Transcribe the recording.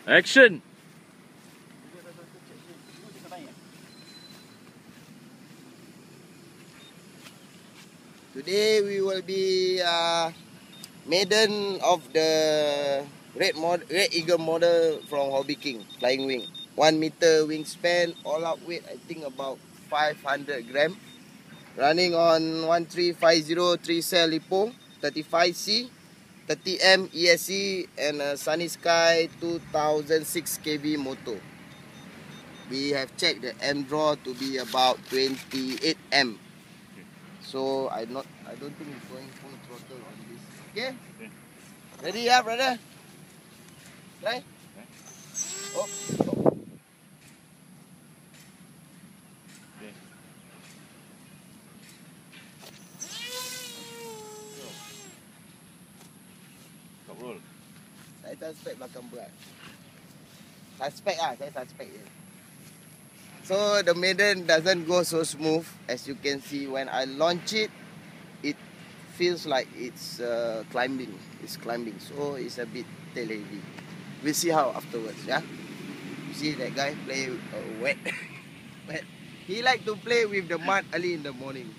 Action! Today we will be maiden of the red eagle model from Hobby King Flying Wing. 1 meter wingspan, all out weight I think about 500 gram. Running on 1350 3 cell lipo, 35C, 30M ESC and a Sunny Sky 2006 kV motor. We have checked the M draw to be about 28 M. So I don't think it's going full throttle on this. Okay? Ready, yeah, brother? Right? Oh, stop. Okay. Stop roll. Saya suspect belakang berat. Suspect lah, saya suspect je. So the maiden doesn't go so smooth. As you can see, when I launch it, it feels like it's climbing. It's climbing, so it's a bit tail heavy. We'll see how afterwards, yeah? You see that guy play wet. Wet. He like to play with the mud early in the morning.